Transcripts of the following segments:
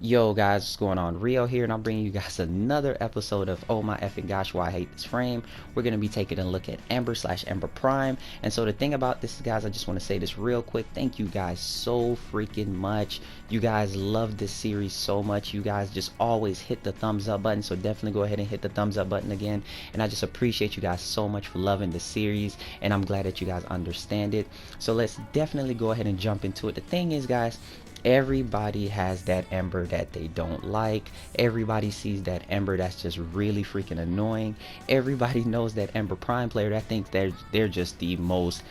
Yo guys, what's going on? Rio here, and I'm bringing you guys another episode of Oh My Effing Gosh, Why I Hate This Frame. We're going to be taking a look at Ember / Ember Prime. And so the thing about this, guys, I just want to say this real quick. Thank you guys so freaking much. You guys love this series so much. You guys just always hit the thumbs up button. So definitely go ahead and hit the thumbs up button again. And I just appreciate you guys so much for loving the series. And I'm glad that you guys understand it. So let's definitely go ahead and jump into it. The thing is, guys, everybody has that Ember that they don't like. Everybody sees that Ember that's just really freaking annoying. Everybody knows that Ember Prime player that thinks they're just the most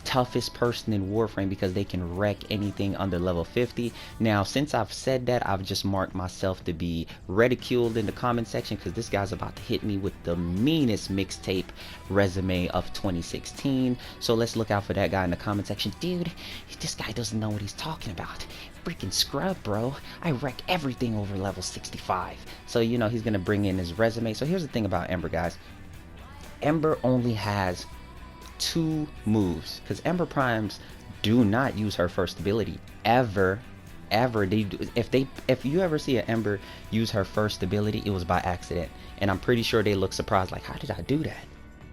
toughest person in Warframe because they can wreck anything under level 50. Now, since I've said that, I've just marked myself to be ridiculed in the comment section because this guy's about to hit me with the meanest mixtape resume of 2016. So let's look out for that guy in the comment section. Dude, this guy doesn't know what he's talking about. Freaking scrub, bro. I wreck everything over level 65. So, you know, he's gonna bring in his resume. So here's the thing about Ember, guys. Ember only has 2 moves because Ember Primes do not use her first ability ever. If you ever see an Ember use her first ability, it was by accident, and I'm pretty sure they look surprised like, how did I do that?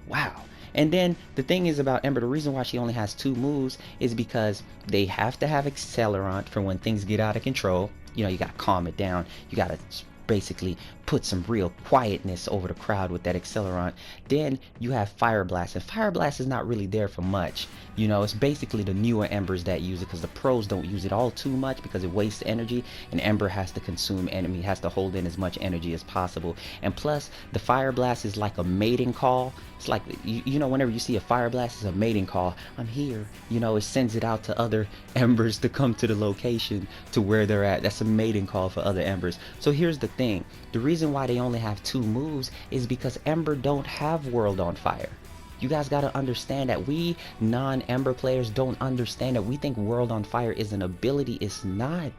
Wow. And then the thing is about Ember, the reason why she only has 2 moves is because they have to have accelerant for when things get out of control. You know, you gotta calm it down. You gotta basically put some real quietness over the crowd with that accelerant. Then you have Fire Blast, and Fire Blast is not really there for much. You know, it's basically the newer Embers that use it because the pros don't use it all too much because it wastes energy, and Ember has to consume enemy, has to hold in as much energy as possible. And plus, the Fire Blast is like a mating call. It's like, you know, whenever you see a Fire Blast, it's a mating call. I'm here. You know, it sends it out to other Embers to come to the location to where they're at. That's a mating call for other Embers. So here's the thing. The reason why they only have 2 moves is because Ember don't have World on Fire. You guys got to understand that. We non-Ember players don't understand that. We think World on Fire is an ability. It's not.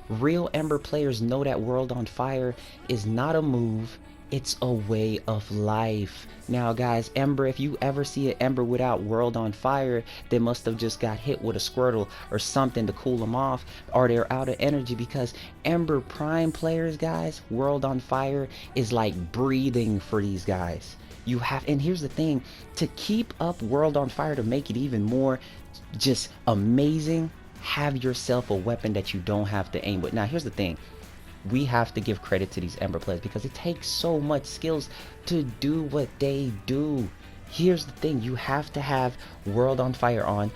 Real Ember players know that World on Fire is not a move. It's a way of life. Now, guys, Ember, if you ever see an Ember without World on Fire, they must have just got hit with a Squirtle or something to cool them off, or they're out of energy, because Ember Prime players, guys, World on Fire is like breathing for these guys. You have, and here's the thing, to keep up World on Fire, to make it even more just amazing, have yourself a weapon that you don't have to aim with. Now, here's the thing. We have to give credit to these Ember players because it takes so much skills to do what they do. Here's the thing. You have to have World on Fire on.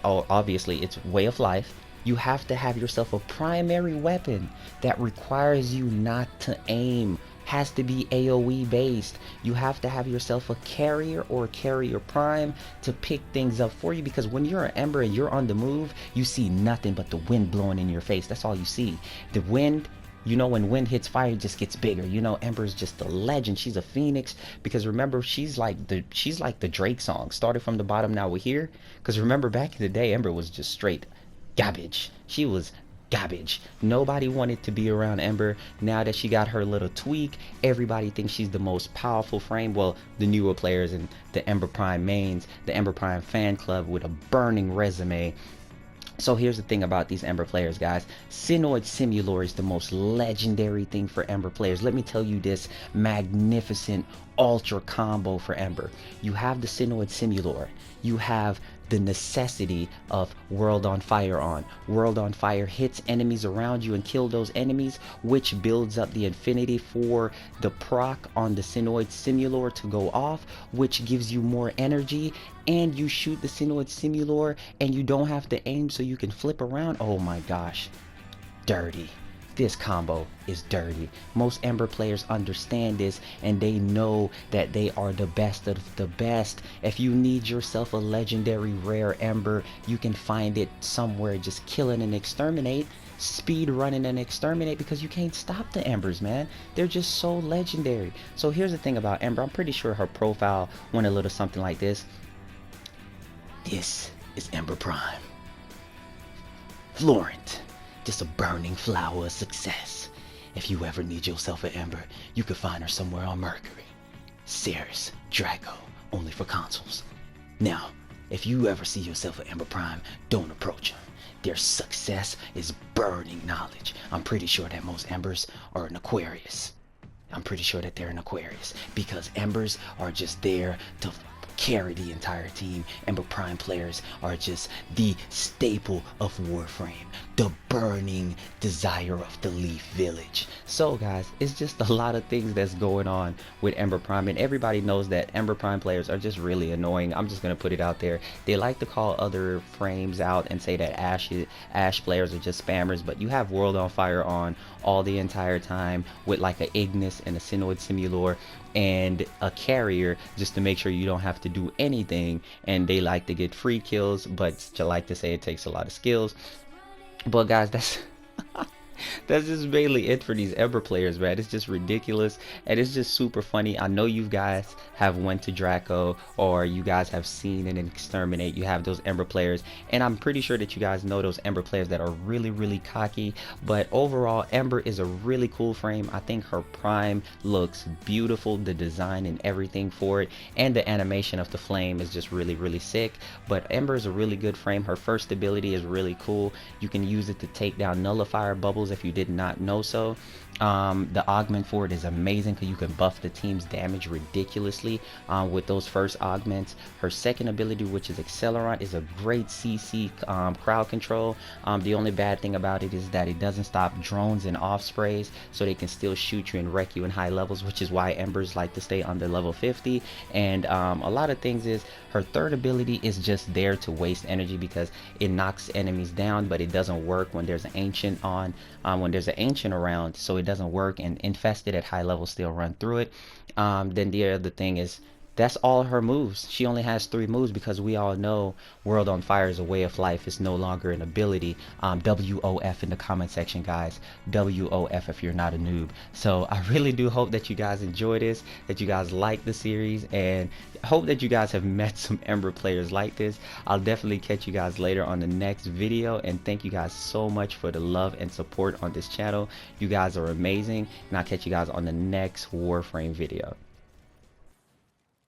Oh, obviously, it's way of life. You have to have yourself a primary weapon that requires you not to aim. Has to be AoE based. You have to have yourself a carrier or carrier prime to pick things up for you, because when you're an Ember and you're on the move, you see nothing but the wind blowing in your face. That's all you see. The wind. You know, when wind hits fire, it just gets bigger. You know, Ember's just a legend. She's a phoenix, because remember, she's like the Drake song. Started from the bottom, now we're here. Because remember, back in the day, Ember was just straight garbage. She was garbage. Nobody wanted to be around Ember. Now that she got her little tweak, everybody thinks she's the most powerful frame. Well, the newer players and the Ember Prime mains, the Ember Prime fan club with a burning resume. So here's the thing about these Ember players, guys. Synoid Simulor is the most legendary thing for Ember players. Let me tell you this magnificent ultra combo for Ember. You have the Synoid Simulor. You have the necessity of World on Fire on. World on Fire hits enemies around you and kill those enemies, which builds up the infinity for the proc on the Synoid Simulor to go off, which gives you more energy, and you shoot the Synoid Simulor and you don't have to aim, so you can flip around. Oh my gosh, dirty. This combo is dirty. Most Ember players understand this, and they know that they are the best of the best. If you need yourself a legendary rare Ember, you can find it somewhere. Just kill it and exterminate, speed running and exterminate, because you can't stop the Embers, man. They're just so legendary. So here's the thing about Ember. I'm pretty sure her profile went a little something like this. This is Ember Prime. Florent. Just a burning flower of success. If you ever need yourself an Ember, you can find her somewhere on Mercury. Ceres, Draco, only for consoles. Now, if you ever see yourself an Ember Prime, don't approach him. Their success is burning knowledge. I'm pretty sure that most Embers are an Aquarius. I'm pretty sure that they're an Aquarius because Embers are just there to carry the entire team. Ember Prime players are just the staple of Warframe, the burning desire of the Leaf Village. So guys, it's just a lot of things that's going on with Ember Prime, and everybody knows that Ember Prime players are just really annoying. I'm just gonna put it out there. They like to call other frames out and say that Ash players are just spammers, but you have World on Fire on all the entire time with like a Ignis and a Synoid Simulor and a carrier just to make sure you don't have to do anything, and they like to get free kills, but you like to say it takes a lot of skills. But guys, that's that's just mainly it for these Ember players, man. It's just ridiculous and it's just super funny. I know you guys have went to Draco, or you guys have seen it in Exterminate. You have those Ember players, and I'm pretty sure that you guys know those Ember players that are really cocky. But overall, Ember is a really cool frame. I think her Prime looks beautiful. The design and everything for it, and the animation of the flame is just really sick. But Ember is a really good frame. Her first ability is really cool. You can use it to take down nullifier bubbles if you did not know so. The augment for it is amazing because you can buff the team's damage ridiculously with those first augments. Her second ability, which is Accelerant, is a great CC crowd control. The only bad thing about it is that it doesn't stop drones and off sprays, so they can still shoot you and wreck you in high levels, which is why Embers like to stay under level 50. And a lot of things is her third ability is just there to waste energy because it knocks enemies down, but it doesn't work when there's an ancient on, when there's an ancient around, so it doesn't work, and infested at high level still run through it. Then the other thing is that's all her moves. She only has 3 moves because we all know World on Fire is a way of life. It's no longer an ability. WOF in the comment section, guys. WOF if you're not a noob. So I really do hope that you guys enjoy this, that you guys like the series, and hope that you guys have met some Ember players like this. I'll definitely catch you guys later on the next video, and thank you guys so much for the love and support on this channel. You guys are amazing, and I'll catch you guys on the next Warframe video.